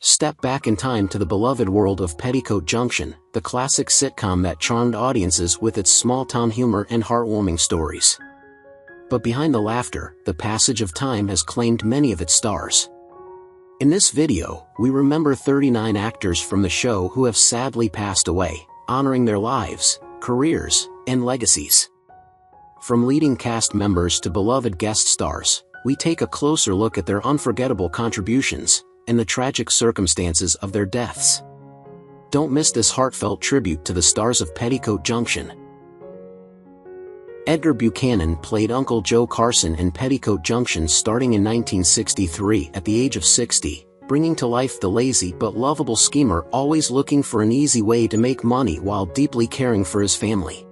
Step back in time to the beloved world of Petticoat Junction, the classic sitcom that charmed audiences with its small-town humor and heartwarming stories. But behind the laughter, the passage of time has claimed many of its stars. In this video, we remember 39 actors from the show who have sadly passed away, honoring their lives, careers, and legacies. From leading cast members to beloved guest stars, we take a closer look at their unforgettable contributions and the tragic circumstances of their deaths. Don't miss this heartfelt tribute to the stars of Petticoat Junction. Edgar Buchanan played Uncle Joe Carson in Petticoat Junction starting in 1963 at the age of 60, bringing to life the lazy but lovable schemer always looking for an easy way to make money while deeply caring for his family.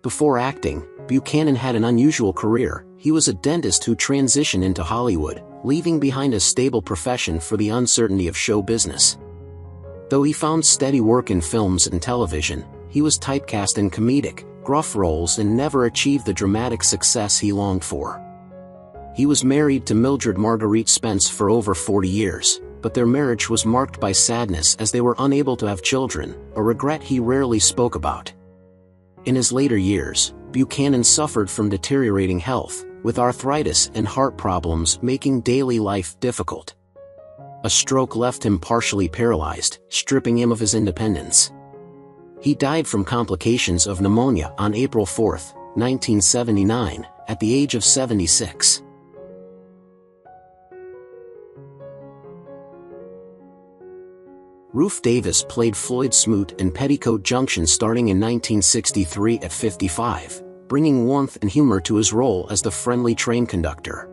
Before acting, Buchanan had an unusual career. He was a dentist who transitioned into Hollywood, leaving behind a stable profession for the uncertainty of show business. Though he found steady work in films and television, he was typecast in comedic, gruff roles and never achieved the dramatic success he longed for. He was married to Mildred Marguerite Spence for over 40 years, but their marriage was marked by sadness as they were unable to have children, a regret he rarely spoke about. In his later years, Buchanan suffered from deteriorating health, with arthritis and heart problems making daily life difficult. A stroke left him partially paralyzed, stripping him of his independence. He died from complications of pneumonia on April 4, 1979, at the age of 76. Rufe Davis played Floyd Smoot in Petticoat Junction starting in 1963 at 55, bringing warmth and humor to his role as the friendly train conductor.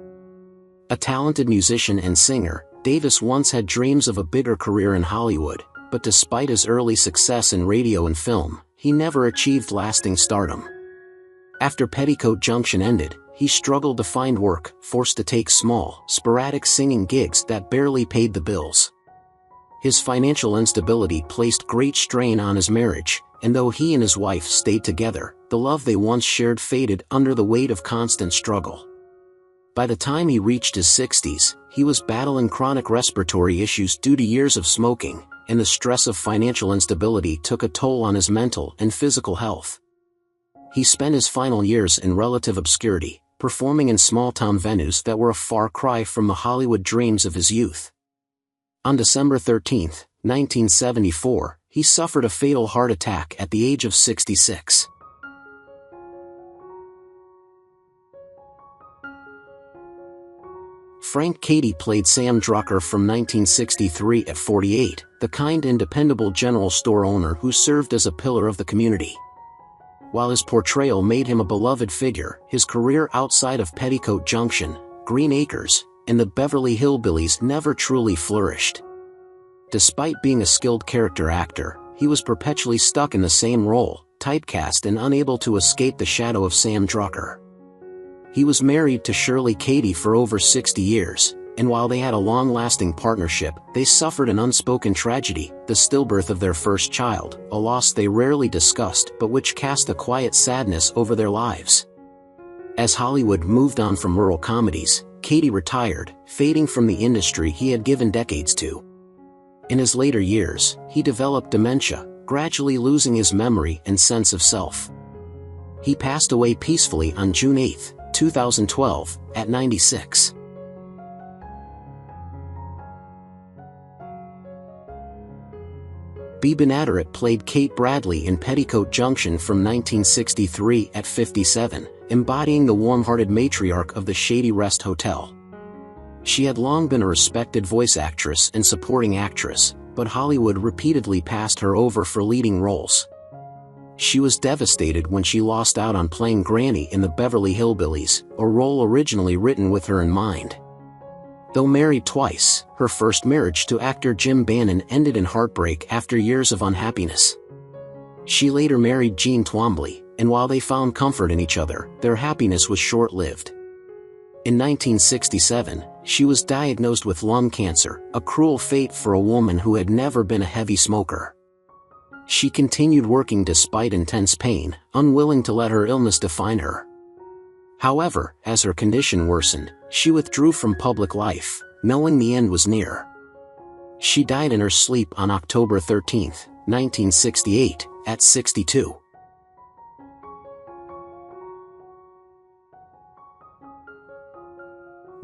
A talented musician and singer, Davis once had dreams of a bigger career in Hollywood, but despite his early success in radio and film, he never achieved lasting stardom. After Petticoat Junction ended, he struggled to find work, forced to take small, sporadic singing gigs that barely paid the bills. His financial instability placed great strain on his marriage, and though he and his wife stayed together, the love they once shared faded under the weight of constant struggle. By the time he reached his 60s, he was battling chronic respiratory issues due to years of smoking, and the stress of financial instability took a toll on his mental and physical health. He spent his final years in relative obscurity, performing in small-town venues that were a far cry from the Hollywood dreams of his youth. On December 13, 1974, he suffered a fatal heart attack at the age of 66. Frank Cady played Sam Drucker from 1963 at 48, the kind and dependable general store owner who served as a pillar of the community. While his portrayal made him a beloved figure, his career outside of Petticoat Junction, Green Acres, and the Beverly Hillbillies never truly flourished. Despite being a skilled character actor, he was perpetually stuck in the same role, typecast and unable to escape the shadow of Sam Drucker. He was married to Shirley Cady for over 60 years, and while they had a long-lasting partnership, they suffered an unspoken tragedy, the stillbirth of their first child, a loss they rarely discussed but which cast a quiet sadness over their lives. As Hollywood moved on from rural comedies, Cady retired, fading from the industry he had given decades to. In his later years, he developed dementia, gradually losing his memory and sense of self. He passed away peacefully on June 8, 2012, at 96. Bea Benaderet played Kate Bradley in Petticoat Junction from 1963 at 57, embodying the warm-hearted matriarch of the Shady Rest Hotel. She had long been a respected voice actress and supporting actress, but Hollywood repeatedly passed her over for leading roles. She was devastated when she lost out on playing Granny in the Beverly Hillbillies, a role originally written with her in mind. Though married twice, her first marriage to actor Jim Bannon ended in heartbreak after years of unhappiness. She later married Gene Twombly, and while they found comfort in each other, their happiness was short-lived. In 1967, she was diagnosed with lung cancer, a cruel fate for a woman who had never been a heavy smoker. She continued working despite intense pain, unwilling to let her illness define her. However, as her condition worsened, she withdrew from public life, knowing the end was near. She died in her sleep on October 13, 1968, at 62.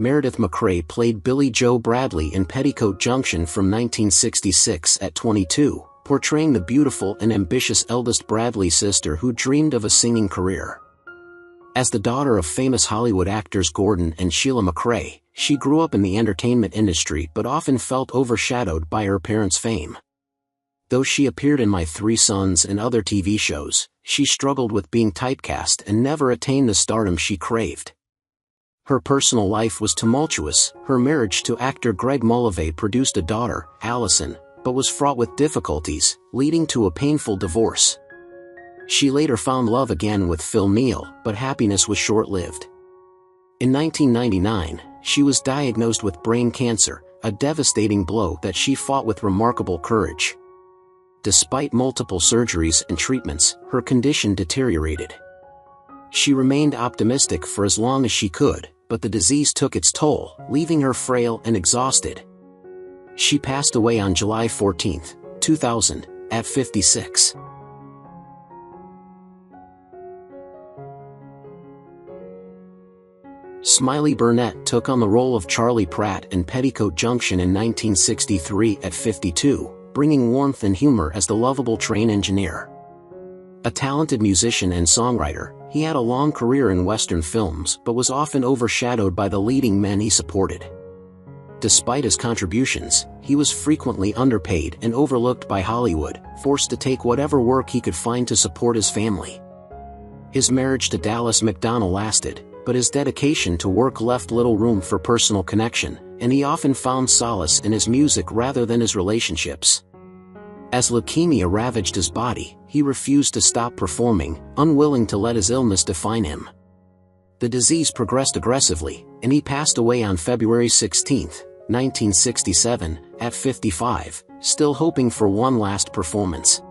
Meredith MacRae played Billie Jo Bradley in Petticoat Junction from 1966 at 22, portraying the beautiful and ambitious eldest Bradley sister who dreamed of a singing career. As the daughter of famous Hollywood actors Gordon and Sheila MacRae, she grew up in the entertainment industry but often felt overshadowed by her parents' fame. Though she appeared in My Three Sons and other TV shows, she struggled with being typecast and never attained the stardom she craved. Her personal life was tumultuous. Her marriage to actor Greg Mullivet produced a daughter, Allison, but was fraught with difficulties, leading to a painful divorce. She later found love again with Phil Neal, but happiness was short-lived. In 1999, she was diagnosed with brain cancer, a devastating blow that she fought with remarkable courage. Despite multiple surgeries and treatments, her condition deteriorated. She remained optimistic for as long as she could, but the disease took its toll, leaving her frail and exhausted. She passed away on July 14, 2000, at 56. Smiley Burnette took on the role of Charlie Pratt in Petticoat Junction in 1963 at 52, bringing warmth and humor as the lovable train engineer. A talented musician and songwriter, he had a long career in Western films but was often overshadowed by the leading men he supported. Despite his contributions, he was frequently underpaid and overlooked by Hollywood, forced to take whatever work he could find to support his family. His marriage to Dallas McDonnell lasted, but his dedication to work left little room for personal connection, and he often found solace in his music rather than his relationships. As leukemia ravaged his body, he refused to stop performing, unwilling to let his illness define him. The disease progressed aggressively, and he passed away on February 16, 1967, at 55, still hoping for one last performance.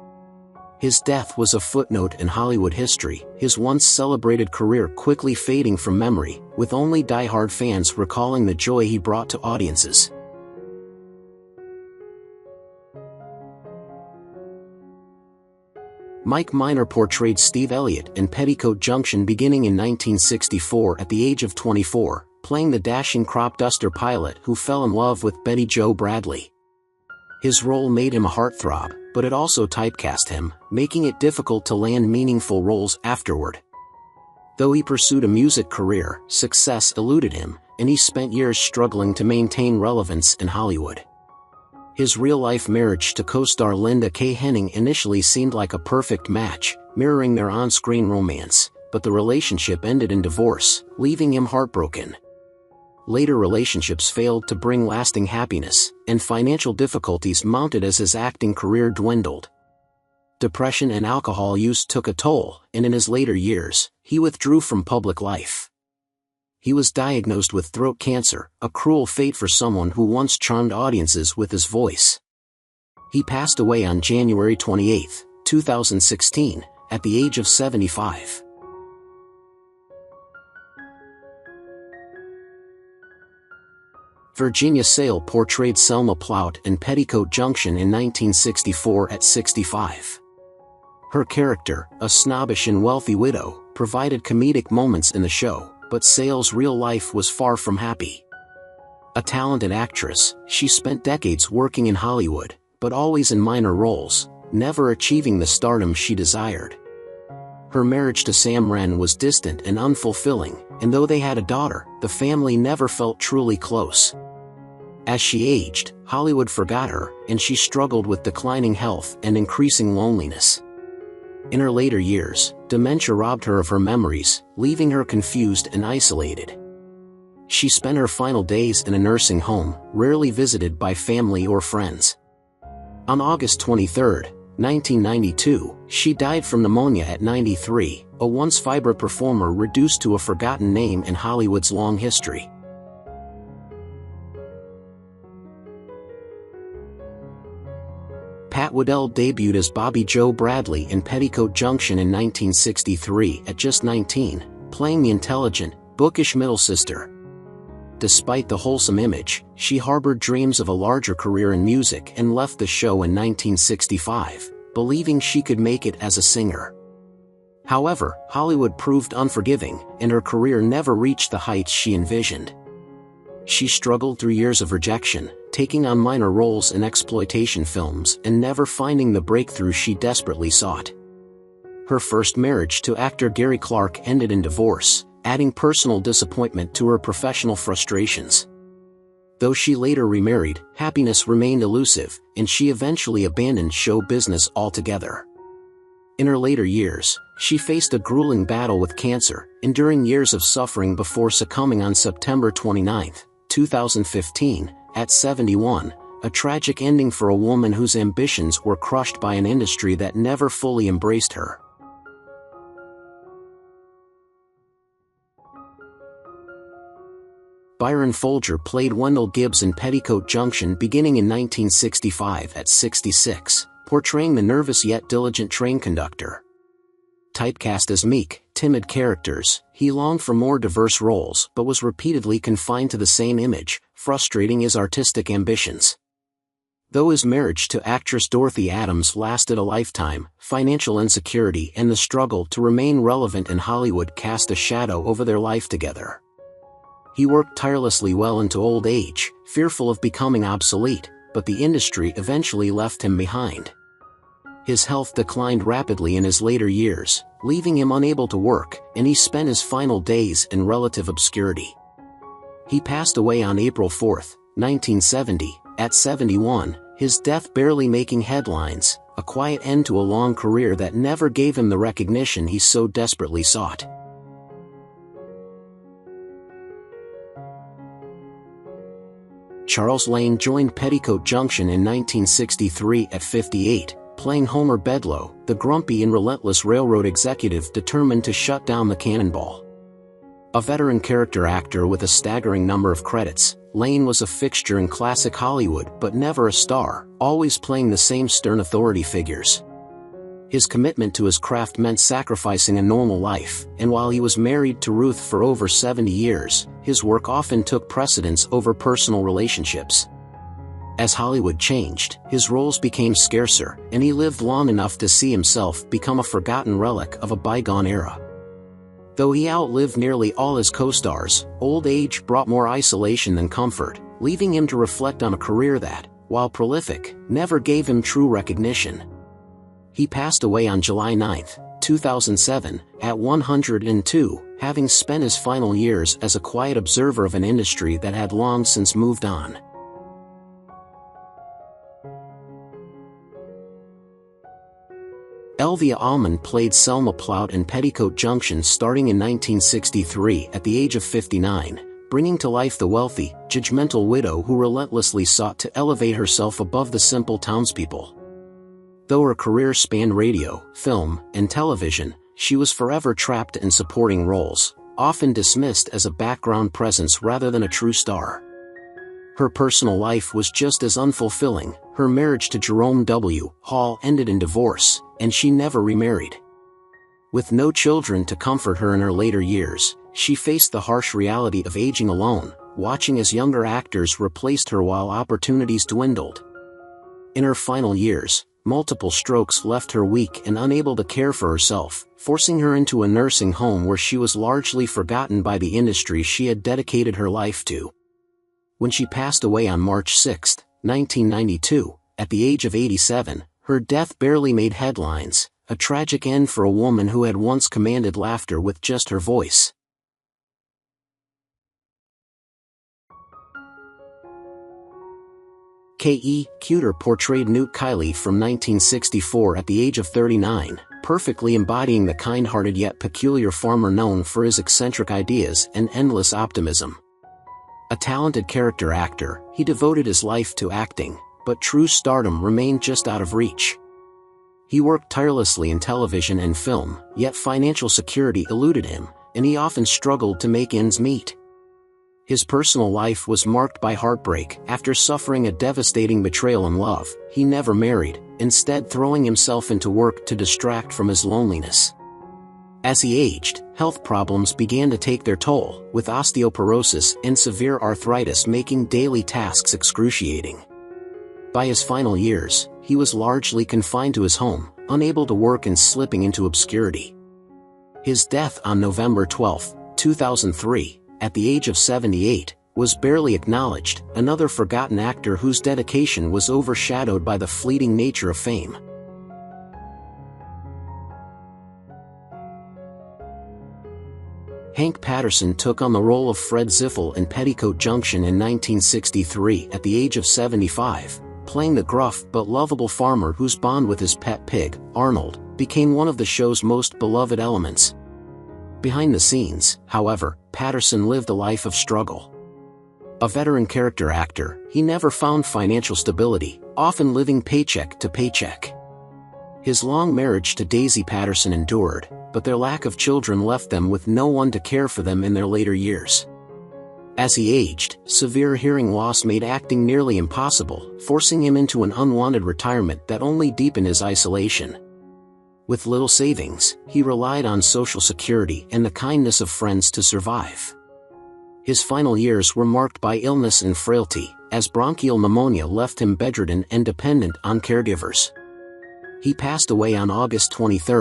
His death was a footnote in Hollywood history, his once celebrated career quickly fading from memory, with only die-hard fans recalling the joy he brought to audiences. Mike Minor portrayed Steve Elliott in Petticoat Junction beginning in 1964 at the age of 24, playing the dashing crop duster pilot who fell in love with Betty Jo Bradley. His role made him a heartthrob, but it also typecast him, making it difficult to land meaningful roles afterward. Though he pursued a music career, success eluded him, and he spent years struggling to maintain relevance in Hollywood. His real-life marriage to co-star Linda K. Henning initially seemed like a perfect match, mirroring their on-screen romance, but the relationship ended in divorce, leaving him heartbroken. Later relationships failed to bring lasting happiness, and financial difficulties mounted as his acting career dwindled. Depression and alcohol use took a toll, and in his later years, he withdrew from public life. He was diagnosed with throat cancer, a cruel fate for someone who once charmed audiences with his voice. He passed away on January 28, 2016, at the age of 75. Virginia Sale portrayed Selma Plout in Petticoat Junction in 1964 at 65. Her character, a snobbish and wealthy widow, provided comedic moments in the show, but Sale's real life was far from happy. A talented actress, she spent decades working in Hollywood, but always in minor roles, never achieving the stardom she desired. Her marriage to Sam Wren was distant and unfulfilling, and though they had a daughter, the family never felt truly close. As she aged, Hollywood forgot her, and she struggled with declining health and increasing loneliness. In her later years, dementia robbed her of her memories, leaving her confused and isolated. She spent her final days in a nursing home, rarely visited by family or friends. On August 23, 1992, she died from pneumonia at 93, a once vibrant performer reduced to a forgotten name in Hollywood's long history. Pat Woodell debuted as Bobby Jo Bradley in Petticoat Junction in 1963 at just 19, playing the intelligent, bookish middle sister. Despite the wholesome image, she harbored dreams of a larger career in music and left the show in 1965, believing she could make it as a singer. However, Hollywood proved unforgiving, and her career never reached the heights she envisioned. She struggled through years of rejection, taking on minor roles in exploitation films and never finding the breakthrough she desperately sought. Her first marriage to actor Gary Clark ended in divorce, adding personal disappointment to her professional frustrations. Though she later remarried, happiness remained elusive, and she eventually abandoned show business altogether. In her later years, she faced a grueling battle with cancer, enduring years of suffering before succumbing on September 29, 2015, at 71, a tragic ending for a woman whose ambitions were crushed by an industry that never fully embraced her. Byron Foulger played Wendell Gibbs in Petticoat Junction beginning in 1965 at 66, portraying the nervous yet diligent train conductor. Typecast as meek, timid characters, he longed for more diverse roles but was repeatedly confined to the same image, frustrating his artistic ambitions. Though his marriage to actress Dorothy Adams lasted a lifetime, financial insecurity and the struggle to remain relevant in Hollywood cast a shadow over their life together. He worked tirelessly well into old age, fearful of becoming obsolete, but the industry eventually left him behind. His health declined rapidly in his later years, leaving him unable to work, and he spent his final days in relative obscurity. He passed away on April 4, 1970, at 71, his death barely making headlines, a quiet end to a long career that never gave him the recognition he so desperately sought. Charles Lane joined Petticoat Junction in 1963 at 58, playing Homer Bedloe, the grumpy and relentless railroad executive determined to shut down the cannonball. A veteran character actor with a staggering number of credits, Lane was a fixture in classic Hollywood but never a star, always playing the same stern authority figures. His commitment to his craft meant sacrificing a normal life, and while he was married to Ruth for over 70 years, his work often took precedence over personal relationships. As Hollywood changed, his roles became scarcer, and he lived long enough to see himself become a forgotten relic of a bygone era. Though he outlived nearly all his co-stars, old age brought more isolation than comfort, leaving him to reflect on a career that, while prolific, never gave him true recognition. He passed away on July 9, 2007, at 102, having spent his final years as a quiet observer of an industry that had long since moved on. Elvia Allman played Selma Plout in Petticoat Junction starting in 1963 at the age of 59, bringing to life the wealthy, judgmental widow who relentlessly sought to elevate herself above the simple townspeople. Though her career spanned radio, film, and television, she was forever trapped in supporting roles, often dismissed as a background presence rather than a true star. Her personal life was just as unfulfilling. Her marriage to Jerome W. Hall ended in divorce, and she never remarried. With no children to comfort her in her later years, she faced the harsh reality of aging alone, watching as younger actors replaced her while opportunities dwindled. In her final years, multiple strokes left her weak and unable to care for herself, forcing her into a nursing home where she was largely forgotten by the industry she had dedicated her life to. When she passed away on March 6, 1992, at the age of 87, her death barely made headlines, a tragic end for a woman who had once commanded laughter with just her voice. K.E. Kuter portrayed Newt Kiley from 1964 at the age of 39, perfectly embodying the kind-hearted yet peculiar farmer known for his eccentric ideas and endless optimism. A talented character actor, he devoted his life to acting, but true stardom remained just out of reach. He worked tirelessly in television and film, yet financial security eluded him, and he often struggled to make ends meet. His personal life was marked by heartbreak. After suffering a devastating betrayal in love, he never married, instead throwing himself into work to distract from his loneliness. As he aged, health problems began to take their toll, with osteoporosis and severe arthritis making daily tasks excruciating. By his final years, he was largely confined to his home, unable to work and slipping into obscurity. His death on November 12, 2003, at the age of 78, was barely acknowledged, another forgotten actor whose dedication was overshadowed by the fleeting nature of fame. Hank Patterson took on the role of Fred Ziffel in Petticoat Junction in 1963 at the age of 75, playing the gruff but lovable farmer whose bond with his pet pig, Arnold, became one of the show's most beloved elements. Behind the scenes, however, Patterson lived a life of struggle. A veteran character actor, he never found financial stability, often living paycheck to paycheck. His long marriage to Daisy Patterson endured, but their lack of children left them with no one to care for them in their later years. As he aged, severe hearing loss made acting nearly impossible, forcing him into an unwanted retirement that only deepened his isolation. With little savings, he relied on Social Security and the kindness of friends to survive. His final years were marked by illness and frailty, as bronchial pneumonia left him bedridden and dependent on caregivers. He passed away on August 23,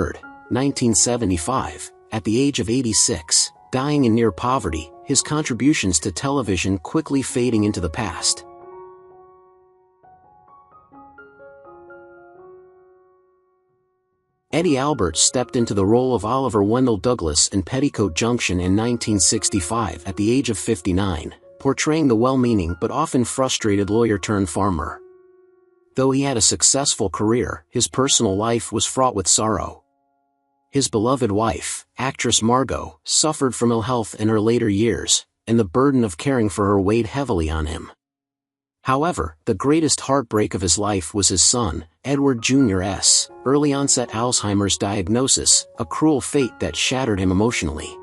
1975, at the age of 86, dying in near poverty, his contributions to television quickly fading into the past. Eddie Albert stepped into the role of Oliver Wendell Douglas in Petticoat Junction in 1965 at the age of 59, portraying the well-meaning but often frustrated lawyer-turned-farmer. Though he had a successful career, his personal life was fraught with sorrow. His beloved wife, actress Margot, suffered from ill health in her later years, and the burden of caring for her weighed heavily on him. However, the greatest heartbreak of his life was his son, Edward Jr.'s early-onset Alzheimer's diagnosis, a cruel fate that shattered him emotionally.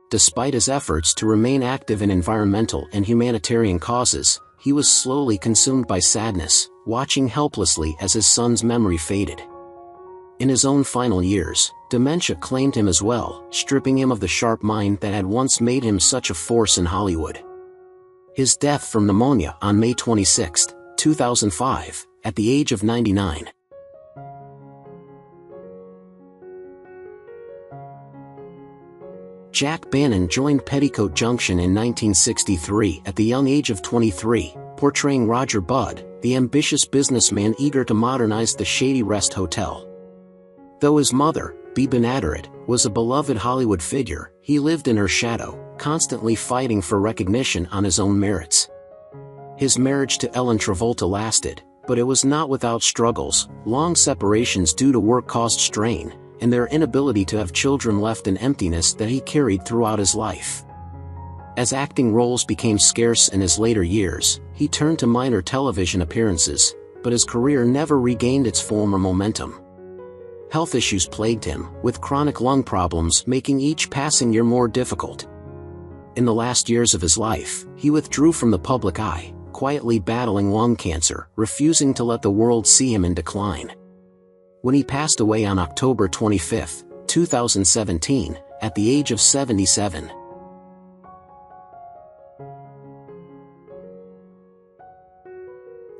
Despite his efforts to remain active in environmental and humanitarian causes, he was slowly consumed by sadness, watching helplessly as his son's memory faded. In his own final years, dementia claimed him as well, stripping him of the sharp mind that had once made him such a force in Hollywood. His death from pneumonia on May 26, 2005, at the age of 99. Jack Bannon joined Petticoat Junction in 1963 at the young age of 23, portraying Roger Budd, the ambitious businessman eager to modernize the shady Rest Hotel. Though his mother, Bea Benaderet, was a beloved Hollywood figure, he lived in her shadow, constantly fighting for recognition on his own merits. His marriage to Ellen Travolta lasted, but it was not without struggles. Long separations due to work caused strain, and their inability to have children left an emptiness that he carried throughout his life. As acting roles became scarce in his later years, he turned to minor television appearances, but his career never regained its former momentum. Health issues plagued him, with chronic lung problems making each passing year more difficult. In the last years of his life, he withdrew from the public eye, quietly battling lung cancer, refusing to let the world see him in decline. When he passed away on October 25, 2017, at the age of 77.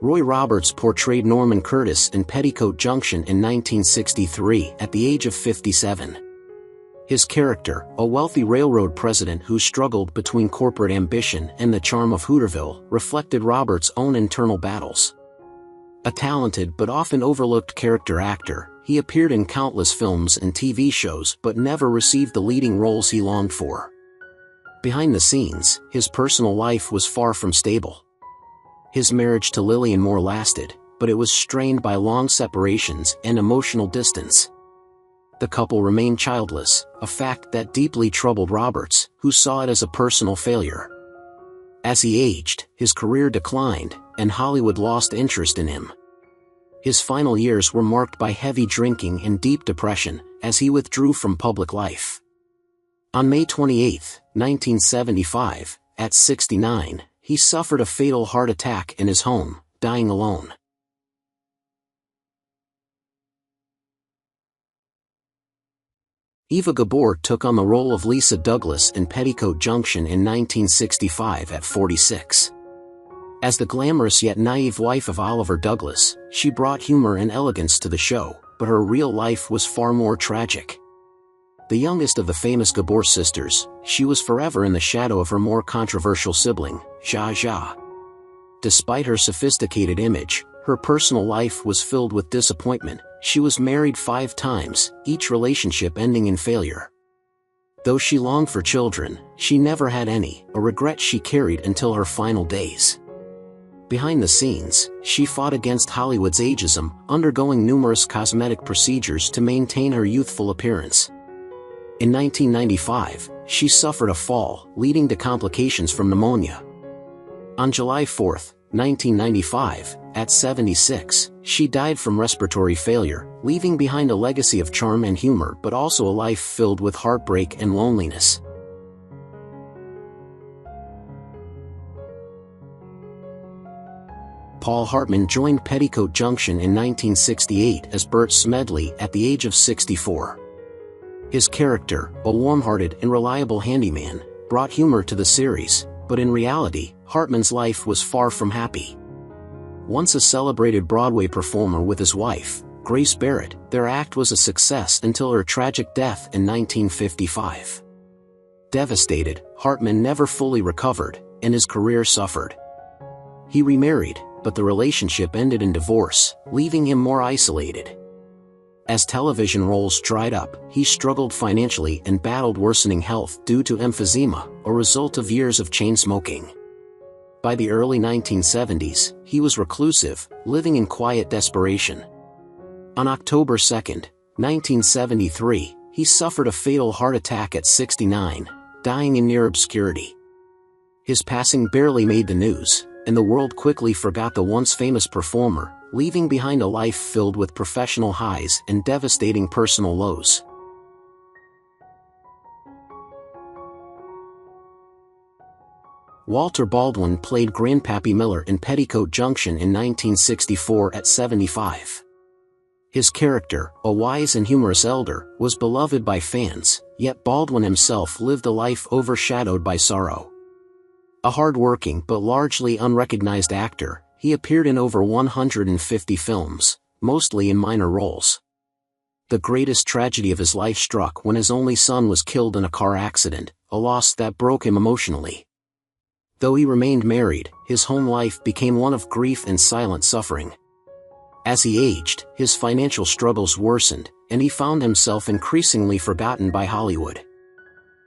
Roy Roberts portrayed Norman Curtis in Petticoat Junction in 1963 at the age of 57. His character, a wealthy railroad president who struggled between corporate ambition and the charm of Hooterville, reflected Roberts' own internal battles. A talented but often overlooked character actor, he appeared in countless films and TV shows but never received the leading roles he longed for. Behind the scenes, his personal life was far from stable. His marriage to Lillian Moore lasted, but it was strained by long separations and emotional distance. The couple remained childless, a fact that deeply troubled Roberts, who saw it as a personal failure. As he aged, his career declined, and Hollywood lost interest in him. His final years were marked by heavy drinking and deep depression, as he withdrew from public life. On May 28, 1975, at 69, he suffered a fatal heart attack in his home, dying alone. Eva Gabor took on the role of Lisa Douglas in Petticoat Junction in 1965 at 46. As the glamorous yet naive wife of Oliver Douglas, she brought humor and elegance to the show, but her real life was far more tragic. The youngest of the famous Gabor sisters, she was forever in the shadow of her more controversial sibling, Zsa Zsa. Despite her sophisticated image, her personal life was filled with disappointment. She was married 5 times, each relationship ending in failure. Though she longed for children, she never had any, a regret she carried until her final days. Behind the scenes, she fought against Hollywood's ageism, undergoing numerous cosmetic procedures to maintain her youthful appearance. In 1995, she suffered a fall, leading to complications from pneumonia. On July 4, 1995, at 76, she died from respiratory failure, leaving behind a legacy of charm and humor but also a life filled with heartbreak and loneliness. Paul Hartman joined Petticoat Junction in 1968 as Bert Smedley at the age of 64. His character, a warm-hearted and reliable handyman, brought humor to the series, but in reality, Hartman's life was far from happy. Once a celebrated Broadway performer with his wife, Grace Barrett, their act was a success until her tragic death in 1955. Devastated, Hartman never fully recovered, and his career suffered. He remarried, but the relationship ended in divorce, leaving him more isolated. As television roles dried up, he struggled financially and battled worsening health due to emphysema, a result of years of chain smoking. By the early 1970s, he was reclusive, living in quiet desperation. On October 2, 1973, he suffered a fatal heart attack at 69, dying in near obscurity. His passing barely made the news, and the world quickly forgot the once famous performer, leaving behind a life filled with professional highs and devastating personal lows. Walter Baldwin played Grandpappy Miller in Petticoat Junction in 1964 at 75. His character, a wise and humorous elder, was beloved by fans, yet Baldwin himself lived a life overshadowed by sorrow. A hard-working but largely unrecognized actor, he appeared in over 150 films, mostly in minor roles. The greatest tragedy of his life struck when his only son was killed in a car accident, a loss that broke him emotionally. Though he remained married, his home life became one of grief and silent suffering. As he aged, his financial struggles worsened, and he found himself increasingly forgotten by Hollywood.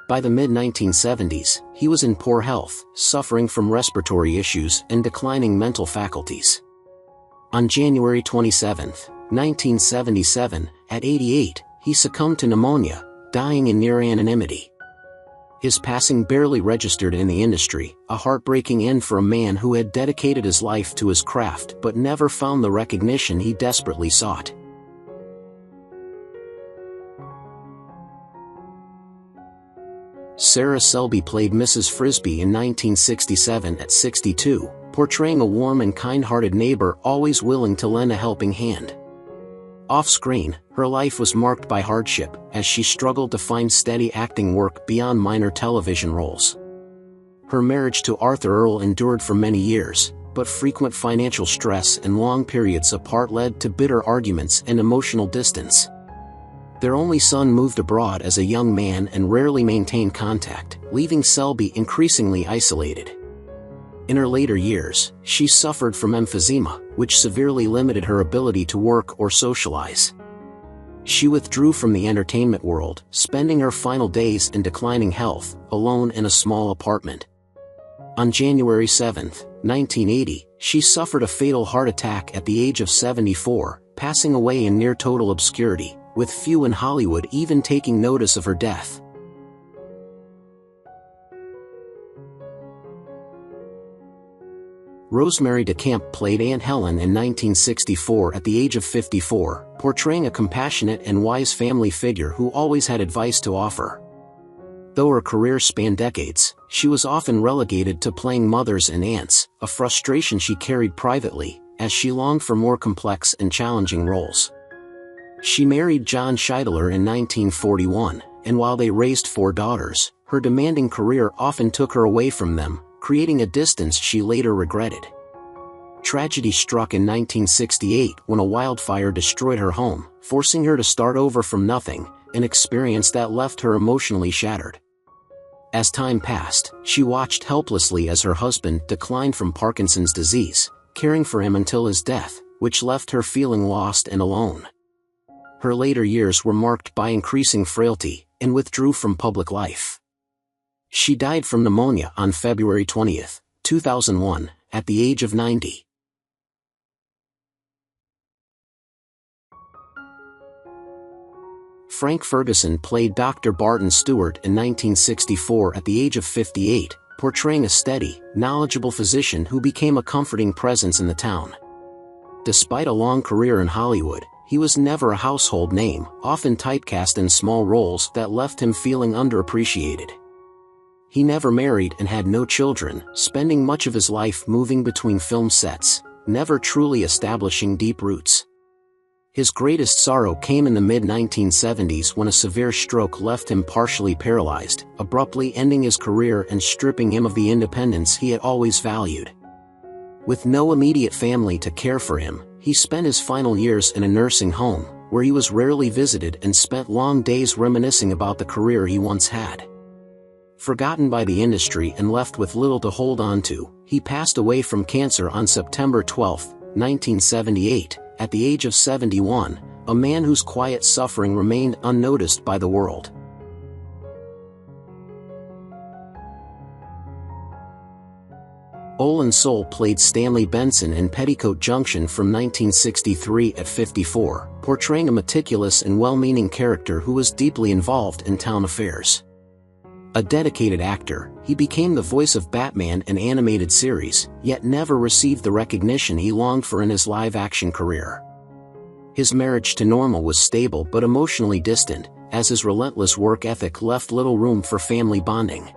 By the mid-1970s, he was in poor health, suffering from respiratory issues and declining mental faculties. On January 27, 1977, at 88, he succumbed to pneumonia, dying in near anonymity. His passing barely registered in the industry, a heartbreaking end for a man who had dedicated his life to his craft but never found the recognition he desperately sought. Sarah Selby played Mrs. Frisbee in 1967 at 62, portraying a warm and kind-hearted neighbor always willing to lend a helping hand. Off-screen, her life was marked by hardship, as she struggled to find steady acting work beyond minor television roles. Her marriage to Arthur Earl endured for many years, but frequent financial stress and long periods apart led to bitter arguments and emotional distance. Their only son moved abroad as a young man and rarely maintained contact, leaving Selby increasingly isolated. In her later years, she suffered from emphysema, which severely limited her ability to work or socialize. She withdrew from the entertainment world, spending her final days in declining health, alone in a small apartment. On January 7, 1980, she suffered a fatal heart attack at the age of 74, passing away in near total obscurity, with few in Hollywood even taking notice of her death. Rosemary DeCamp played Aunt Helen in 1964 at the age of 54, portraying a compassionate and wise family figure who always had advice to offer. Though her career spanned decades, she was often relegated to playing mothers and aunts, a frustration she carried privately, as she longed for more complex and challenging roles. She married John Scheidler in 1941, and while they raised 4 daughters, her demanding career often took her away from them, creating a distance she later regretted. Tragedy struck in 1968 when a wildfire destroyed her home, forcing her to start over from nothing, an experience that left her emotionally shattered. As time passed, she watched helplessly as her husband declined from Parkinson's disease, caring for him until his death, which left her feeling lost and alone. Her later years were marked by increasing frailty, and withdrew from public life. She died from pneumonia on February 20, 2001, at the age of 90. Frank Ferguson played Dr. Barton Stewart in 1964 at the age of 58, portraying a steady, knowledgeable physician who became a comforting presence in the town. Despite a long career in Hollywood, he was never a household name, often typecast in small roles that left him feeling underappreciated. He never married and had no children, spending much of his life moving between film sets, never truly establishing deep roots. His greatest sorrow came in the mid-1970s when a severe stroke left him partially paralyzed, abruptly ending his career and stripping him of the independence he had always valued. With no immediate family to care for him, he spent his final years in a nursing home, where he was rarely visited and spent long days reminiscing about the career he once had. Forgotten by the industry and left with little to hold on to, he passed away from cancer on September 12, 1978, at the age of 71, a man whose quiet suffering remained unnoticed by the world. Olan Soule played Stanley Benson in Petticoat Junction from 1963 at 54, portraying a meticulous and well-meaning character who was deeply involved in town affairs. A dedicated actor, he became the voice of Batman in animated series, yet never received the recognition he longed for in his live-action career. His marriage to Norma was stable but emotionally distant, as his relentless work ethic left little room for family bonding.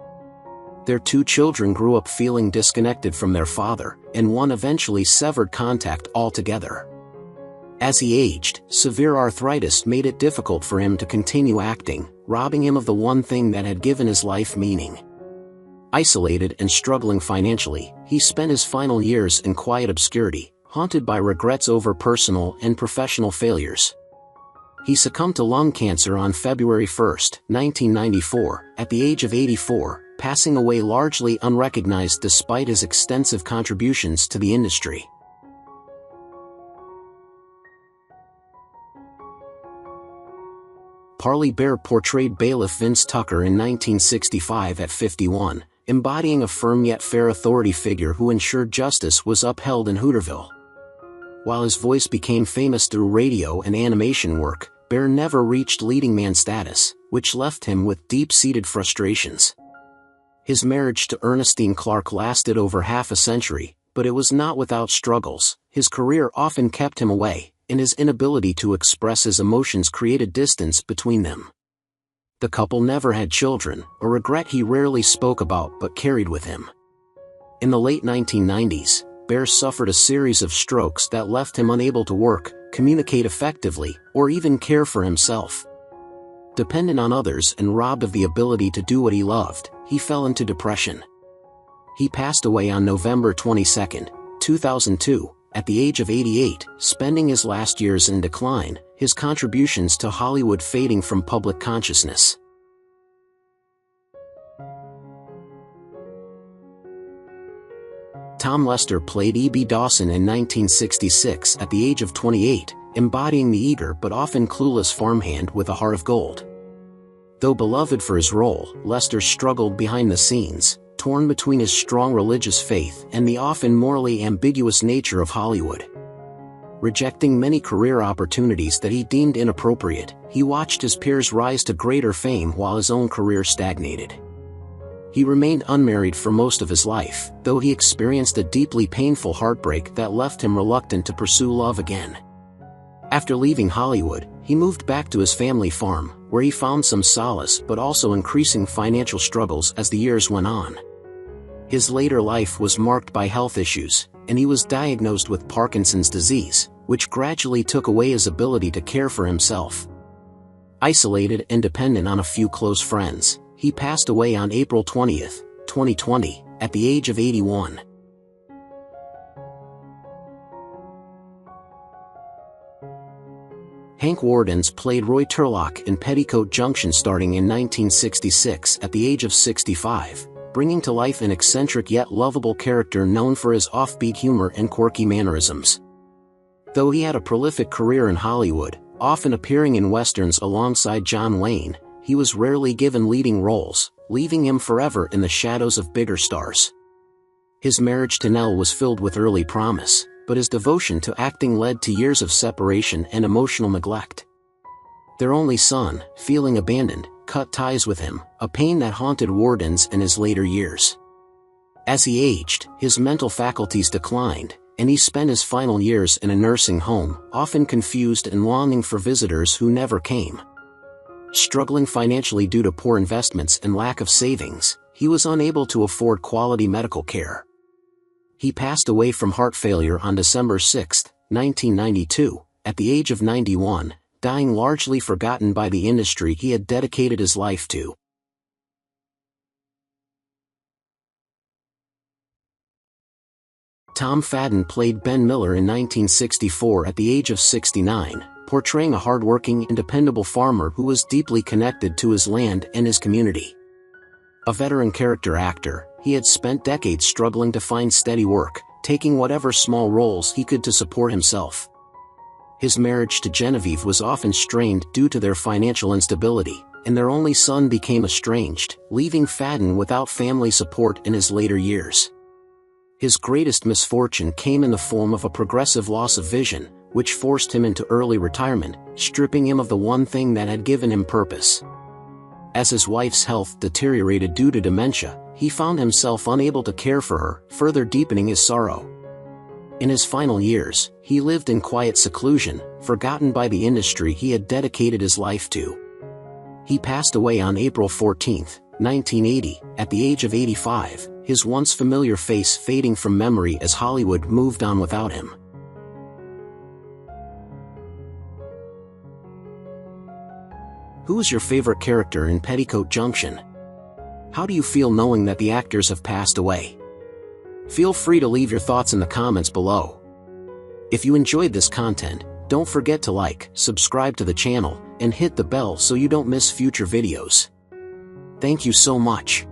Their 2 children grew up feeling disconnected from their father, and one eventually severed contact altogether. As he aged, severe arthritis made it difficult for him to continue acting, robbing him of the one thing that had given his life meaning. Isolated and struggling financially, he spent his final years in quiet obscurity, haunted by regrets over personal and professional failures. He succumbed to lung cancer on February 1, 1994, at the age of 84, passing away largely unrecognized despite his extensive contributions to the industry. Parley Baer portrayed bailiff Vince Tucker in 1965 at 51, embodying a firm yet fair authority figure who ensured justice was upheld in Hooterville. While his voice became famous through radio and animation work, Baer never reached leading man status, which left him with deep-seated frustrations. His marriage to Ernestine Clark lasted over half a century, but it was not without struggles. His career often kept him away, and his inability to express his emotions created distance between them. The couple never had children, a regret he rarely spoke about but carried with him. In the late 1990s, Baer suffered a series of strokes that left him unable to work, communicate effectively, or even care for himself. Dependent on others and robbed of the ability to do what he loved, he fell into depression. He passed away on November 22, 2002, at the age of 88, spending his last years in decline, his contributions to Hollywood fading from public consciousness. Tom Lester played E.B. Dawson in 1966 at the age of 28, embodying the eager but often clueless farmhand with a heart of gold. Though beloved for his role, Lester struggled behind the scenes, torn between his strong religious faith and the often morally ambiguous nature of Hollywood. Rejecting many career opportunities that he deemed inappropriate, he watched his peers rise to greater fame while his own career stagnated. He remained unmarried for most of his life, though he experienced a deeply painful heartbreak that left him reluctant to pursue love again. After leaving Hollywood, he moved back to his family farm, where he found some solace but also increasing financial struggles as the years went on. His later life was marked by health issues, and he was diagnosed with Parkinson's disease, which gradually took away his ability to care for himself. Isolated and dependent on a few close friends, he passed away on April 20, 2020, at the age of 81. Hank Worden's played Roy Turlock in Petticoat Junction starting in 1966 at the age of 65, bringing to life an eccentric yet lovable character known for his offbeat humor and quirky mannerisms. Though he had a prolific career in Hollywood, often appearing in westerns alongside John Wayne, he was rarely given leading roles, leaving him forever in the shadows of bigger stars. His marriage to Nell was filled with early promise, but his devotion to acting led to years of separation and emotional neglect. Their only son, feeling abandoned, cut ties with him, a pain that haunted Worden's in his later years. As he aged, his mental faculties declined, and he spent his final years in a nursing home, often confused and longing for visitors who never came. Struggling financially due to poor investments and lack of savings, he was unable to afford quality medical care. He passed away from heart failure on December 6, 1992, at the age of 91, dying largely forgotten by the industry he had dedicated his life to. Tom Fadden played Ben Miller in 1964 at the age of 69, portraying a hardworking and dependable farmer who was deeply connected to his land and his community. A veteran character actor, he had spent decades struggling to find steady work, taking whatever small roles he could to support himself. His marriage to Genevieve was often strained due to their financial instability, and their only son became estranged, leaving Fadden without family support in his later years. His greatest misfortune came in the form of a progressive loss of vision, which forced him into early retirement, stripping him of the one thing that had given him purpose. As his wife's health deteriorated due to dementia, he found himself unable to care for her, further deepening his sorrow. In his final years, he lived in quiet seclusion, forgotten by the industry he had dedicated his life to. He passed away on April 14, 1980, at the age of 85, his once familiar face fading from memory as Hollywood moved on without him. Who is your favorite character in Petticoat Junction? How do you feel knowing that the actors have passed away? Feel free to leave your thoughts in the comments below. If you enjoyed this content, don't forget to like, subscribe to the channel, and hit the bell so you don't miss future videos. Thank you so much.